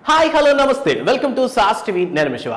Hi hello నమస్తే welcome to sauce TV నేను శివ.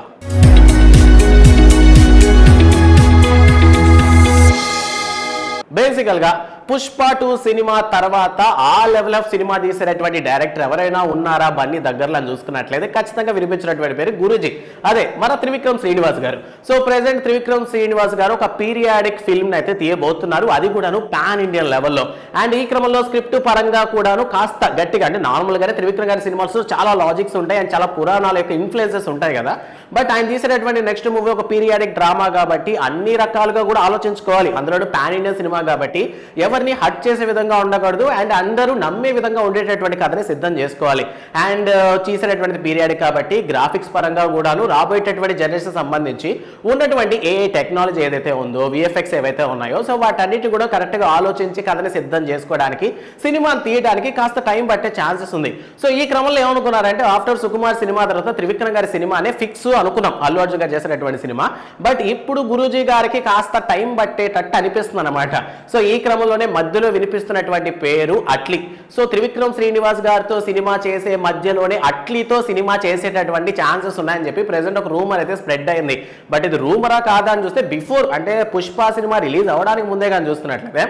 బేసికల్గా పుష్ప 2 సినిమా తర్వాత ఆ లెవెల్ ఆఫ్ సినిమా తీసేటటువంటి డైరెక్టర్ ఎవరైనా ఉన్నారా బన్నీ దగ్గరలో చూసుకున్నట్లయితే ఖచ్చితంగా వినిపించినటువంటి పేరు గురూజీ, అదే మన త్రివిక్రమ్ శ్రీనివాస్ గారు. సో ప్రెసెంట్ త్రివిక్రమ్ శ్రీనివాస్ గారు ఒక పీరియాడిక్ ఫిల్మ్ అయితే తీయబోతున్నారు, అది కూడాను పాన్ ఇండియన్ లెవెల్లో. అండ్ ఈ క్రమంలో స్క్రిప్ట్ పరంగా కూడాను కాస్త గట్టిగా, అంటే నార్మల్గానే త్రివిక్రమ్ గారి సినిమాస్ చాలా లాజిక్స్ ఉంటాయి అండ్ చాలా పురాణాల యొక్క ఇన్ఫ్లుయెన్సెస్ ఉంటాయి కదా. బట్ ఆయన తీసేటటువంటి నెక్స్ట్ మూవీ ఒక పీరియాడిక్ డ్రామా కాబట్టి అన్ని రకాలుగా కూడా ఆలోచించుకోవాలి. అందులో పాన్ ఇండియన్ సినిమా కాబట్టి ఎవరిని హట్ చేసే విధంగా ఉండకూడదు అండ్ అందరూ నమ్మే విధంగా ఉండేటటువంటి కథని సిద్ధం చేసుకోవాలి. అండ్ చేసేటటువంటి పీరియాడిక్ కాబట్టి గ్రాఫిక్స్ పరంగా కూడాను రాబోయేటటువంటి జనరేషన్ సంబంధించి ఉన్నటువంటి ఏఐ టెక్నాలజీ ఏదైతే ఉందో, విఎఫ్ఎక్స్ ఏవైతే ఉన్నాయో, సో వాటన్నిటి కూడా కరెక్ట్గా ఆలోచించి కథని సిద్ధం చేసుకోవడానికి, సినిమాని తీయడానికి కాస్త టైం పట్టే ఛాన్సెస్ ఉంది. సో ఈ క్రమంలో ఏమనుకున్నారంటే ఆఫ్టర్ సుకుమార్ సినిమా తర్వాత త్రివిక్రమ్ గారి సినిమానే ఫిక్స్ అనుకున్నాం, అల్లు అర్జున్ గారు చేసినటువంటి సినిమా. బట్ ఇప్పుడు గురూజీ గారికి కాస్త టైం పట్టేటట్టు అనిపిస్తుంది అనమాట. సో ఈ క్రమంలోనే మధ్యలో వినిపిస్తున్నటువంటి పేరు అట్లీ. సో త్రివిక్రమ్ శ్రీనివాస్ గారితో సినిమా చేసే మధ్యలోనే అట్లీతో సినిమా చేసేటటువంటి ఛాన్సెస్ ఉన్నాయని చెప్పి ప్రెసెంట్ ఒక రూమర్ అయితే స్ప్రెడ్ అయింది. బట్ ఇది రూమరా కాదా అని చూస్తే బిఫోర్, అంటే పుష్ప సినిమా రిలీజ్ అవ్వడానికి ముందే కానీ చూస్తున్నట్లయితే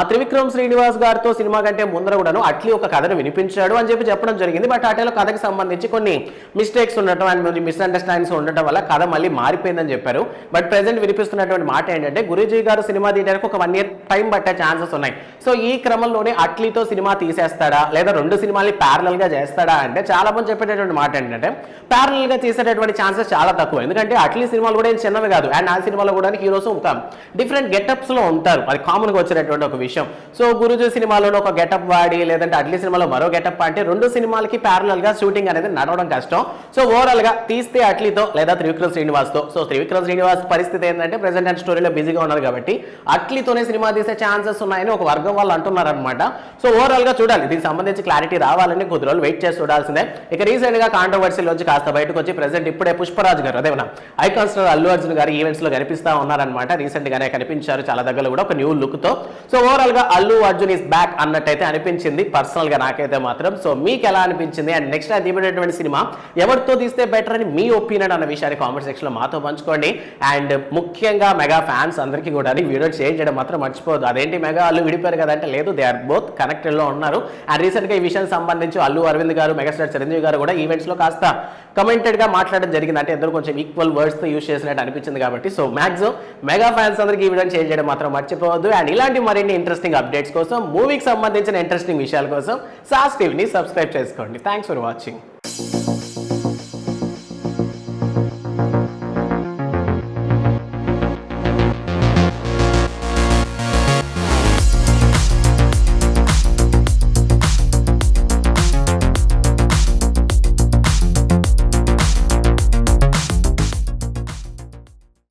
త్రివిక్రమ్ శ్రీనివాస్ గారితో సినిమా కంటే ముందర కూడాను అట్లీ ఒక కథను వినిపించాడు అని చెప్పి చెప్పడం జరిగింది. బట్ అటేలో కథకి సంబంధించి కొన్ని మిస్టేక్స్ ఉండటం అండ్ మిస్అండర్స్టాండింగ్స్ ఉండటం వల్ల కథ మళ్ళీ మారిపోయిందని చెప్పారు. బట్ ప్రెసెంట్ వినిపిస్తున్నటువంటి మాట ఏంటంటే గురూజీ గారు సినిమా తీయడానికి ఒక 1 year టైం పట్టే ఛాన్సెస్ ఉన్నాయి. సో ఈ క్రమంలోనే అట్లీతో సినిమా తీసేస్తాడా లేదా 2 సినిమాల్ని ప్యారలల్ గా చేస్తాడా అంటే చాలా మంది చెప్పేటటువంటి మాట ఏంటంటే ప్యారలల్ గా చేసేటటువంటి ఛాన్సెస్ చాలా తక్కువ. ఎందుకంటే అట్లీ సినిమాలు కూడా ఏం చిన్నవి కాదు అండ్ ఆ సినిమాలో కూడా హీరోస్ ఒక డిఫరెంట్ గెటప్స్ లో ఉంటారు, అది కామన్ గా వచ్చేటటువంటి ఒక విషయం. సో గురూజీ సినిమాలో ఒక గెటప్ వాడి లేదంటే అట్లీ సినిమాలో మరో గెటప్ అంటే 2 సినిమాలకి ప్యారలల్ గా షూటింగ్ అనేది నడవడం కష్టం. సో ఓవరాల్ గా తీస్తే అట్లీతో లేదా త్రివిక్రమ్ శ్రీనివాస్ తో. సో త్రివిక్రమ్ శ్రీనివాస్ పరిస్థితి ఏంటంటే ప్రెసెంట్ అండ్ స్టోరీలో బిజీగా ఉన్నారు కాబట్టి అట్లీతోనే సినిమా తీసే ఛాన్సెస్ ఉన్నాయని ఒక వర్గం వాళ్ళు అంటున్నారనమాట. సో ఓవరాల్ గా చూడాలి, దీనికి సంబంధించి క్లారిటీ రావాలని కొద్ది రోజులు వెయిట్ చేసి చూడాల్సిందే. ఇక రీసెంట్ గా కాంట్రవర్సీలో వచ్చి కాస్త బయటకు వచ్చి ప్రెసెంట్ ఇప్పుడే పుష్పరాజ్ గారు, అదేమన్నా ఐకాన్ స్టార్ అల్లు అర్జున్ గారు ఈవెంట్స్ లో కనిపిస్తా ఉన్నారనమాట. రీసెంట్ గానే కనిపించారు చాలా దగ్గర కూడా ఒక న్యూ లుక్ తో. సో ఓవరాల్ గా అల్లు అర్జున్ ఇస్ బ్యాక్ అన్నట్టయితే అనిపించింది పర్సనల్ గా నాకైతే మాత్రం. సో మీకు ఎలా అనిపించింది అండ్ నెక్స్ట్ అది తీయబడేటువంటి సినిమా ఎవరితో తీస్తే బెటర్ అని మీ ఒపీనియన్ అన్న విషయాన్ని కామెంట్ సెక్షన్ లో మాతో పంచుకోండి. అండ్ ముఖ్యంగా మెగా ఫ్యాన్స్ అందరికీ కూడా వీడియో షేర్ చేయడం మాత్రం మర్చిపోదు. అదేంటి మెగా అల్లు విడిపోయారు కదంటే లేదు, దే ఆర్ బోత్ కనెక్టెడ్ లో ఉన్నారు. అండ్ రీసెంట్ గా ఈ విషయానికి సంబంధించి అల్లు అరవింద్ గారు, మెగాస్టార్ చిరంజీవి గారు కూడా ఈవెంట్స్ లో కాస్త కమెంటెడ్ గా మాట్లాడడం జరిగింది. అంటే ఇద్దరు కొంచెం ఈక్వల్ వర్డ్స్ తో యూజ్ చేసినట్టు అనిపించింది కాబట్టి సో మాక్సిమం మెగా ఫ్యాన్స్ అందరికీ ఈ వీడియోని షేర్ చేయడం మాత్రం మర్చిపోవద్దు. అండ్ ఇలాంటి మరిన్ని ఇంట్రెస్టింగ్ అప్డేట్స్ కోసం, మూవీకి సంబంధించిన ఇంట్రెస్టింగ్ విషయాల కోసం సాస్ టీవీని సబ్స్క్రైబ్ చేసుకోండి. Thanks for watching.